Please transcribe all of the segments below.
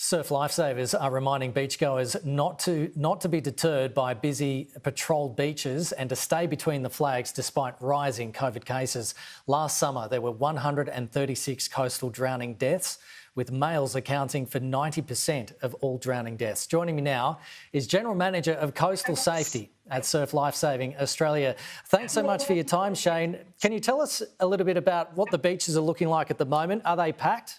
Surf lifesavers are reminding beachgoers not to be deterred by busy patrolled beaches and to stay between the flags despite rising COVID cases. Last summer, there were 136 coastal drowning deaths, with males accounting for 90% of all drowning deaths. Joining me now is General Manager of Coastal Safety at Surf Lifesaving Australia. Thanks so much for your time, Shane. Can you tell us a little bit about what the beaches are looking like at the moment? Are they packed?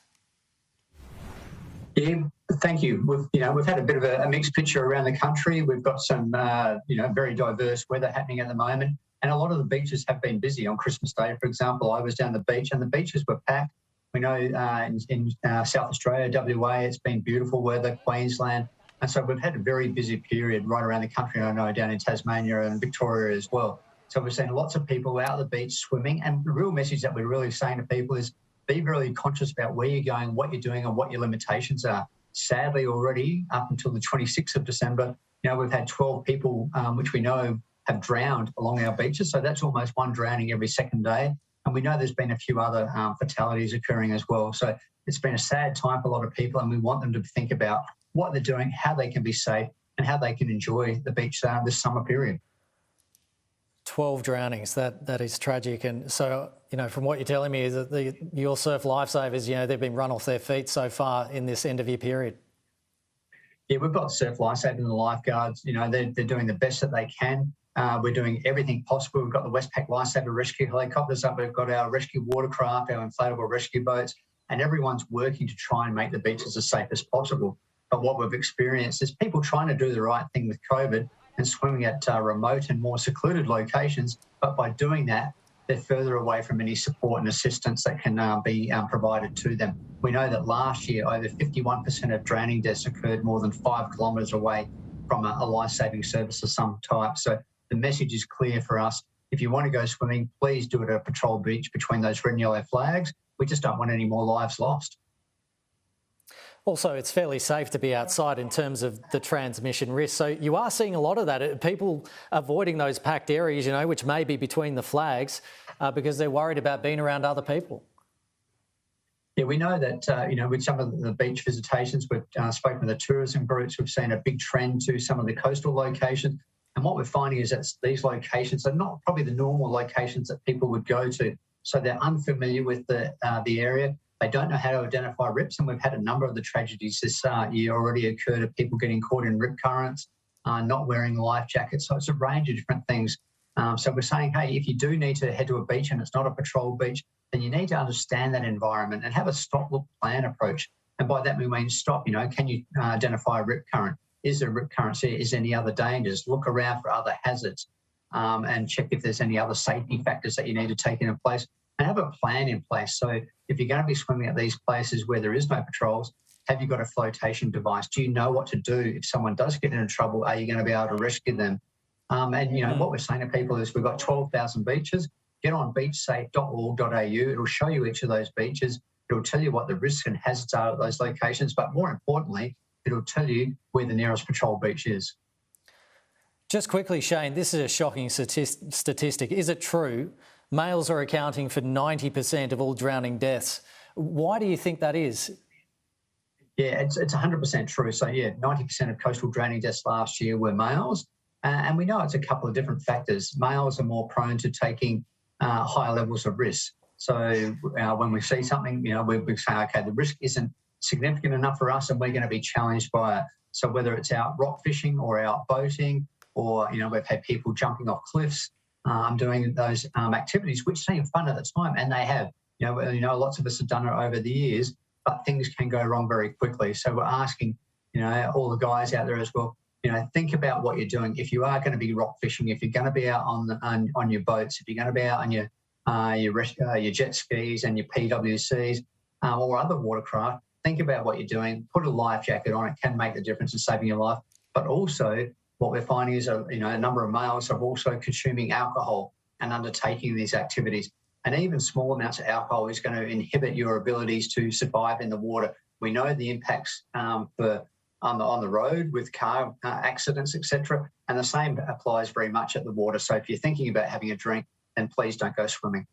Yeah, thank you. We've had a bit of a mixed picture around the country. We've got some very diverse weather happening at the moment, and a lot of the beaches have been busy. On Christmas Day, for example, I was down the beach and the beaches were packed. We know in South Australia, WA, it's been beautiful weather, Queensland, and so we've had a very busy period right around the country. I know down in Tasmania and Victoria as well. So we're seeing lots of people out on the beach swimming, and the real message that we're really saying to people is be really conscious about where you're going, what you're doing, and what your limitations are. Sadly, already up until the 26th of December, we've had 12 people, which we know have drowned along our beaches. So that's almost one drowning every second day. And we know there's been a few other fatalities occurring as well. So it's been a sad time for a lot of people, and we want them to think about what they're doing, how they can be safe, and how they can enjoy the beach this summer period. 12 drownings, that is tragic. And so, from what you're telling me is that your surf lifesavers, they've been run off their feet so far in this end of year period. Yeah, we've got surf lifesavers and the lifeguards, they're doing the best that they can. We're doing everything possible. We've got the Westpac Lifesaver rescue helicopters up. We've got our rescue watercraft, our inflatable rescue boats, and everyone's working to try and make the beaches as safe as possible. But what we've experienced is people trying to do the right thing with COVID and swimming at remote and more secluded locations. But by doing that, they're further away from any support and assistance that can be provided to them. We know that last year, over 51% of drowning deaths occurred more than 5 kilometres away from a life-saving service of some type. So the message is clear for us. If you want to go swimming, please do it at a patrol beach between those red and yellow flags. We just don't want any more lives lost. Also, it's fairly safe to be outside in terms of the transmission risk. So you are seeing a lot of that. People avoiding those packed areas, which may be between the flags because they're worried about being around other people. Yeah, we know that, with some of the beach visitations, we've spoken with the tourism groups, we've seen a big trend to some of the coastal locations. And what we're finding is that these locations are not probably the normal locations that people would go to. So they're unfamiliar with the area. They don't know how to identify rips, and we've had a number of the tragedies this year already occurred of people getting caught in rip currents, not wearing life jackets. So it's a range of different things. So we're saying, hey, if you do need to head to a beach and it's not a patrol beach, then you need to understand that environment and have a stop, look, plan approach. And by that we mean stop. Can you identify a rip current? Is there a rip current? Is there any other dangers? Look around for other hazards and check if there's any other safety factors that you need to take into place. And have a plan in place. So if you're going to be swimming at these places where there is no patrols, have you got a flotation device? Do you know what to do if someone does get into trouble? Are you going to be able to rescue them? What we're saying to people is we've got 12,000 beaches. Get on beachsafe.org.au. It'll show you each of those beaches. It'll tell you what the risks and hazards are at those locations. But more importantly, it'll tell you where the nearest patrol beach is. Just quickly, Shane, this is a shocking statistic. Is it true males are accounting for 90% of all drowning deaths? Why do you think that is? Yeah, it's 100% true. So, 90% of coastal drowning deaths last year were males. And we know it's a couple of different factors. Males are more prone to taking higher levels of risk. So when we see something, we say, okay, the risk isn't significant enough for us and we're going to be challenged by it. So whether it's out rock fishing or out boating or, we've had people jumping off cliffs, doing those activities, which seem fun at the time, and they have. Lots of us have done it over the years, but things can go wrong very quickly. So we're asking, all the guys out there as well, think about what you're doing. If you are going to be rock fishing, if you're going to be out on your boats, if you're going to be out on your jet skis and your PWCs or other watercraft, think about what you're doing. Put a life jacket on. It can make the difference in saving your life, but also what we're finding is a number of males are also consuming alcohol and undertaking these activities. And even small amounts of alcohol is going to inhibit your abilities to survive in the water. We know the impacts on the road with car accidents, etc. And the same applies very much at the water. So if you're thinking about having a drink, then please don't go swimming.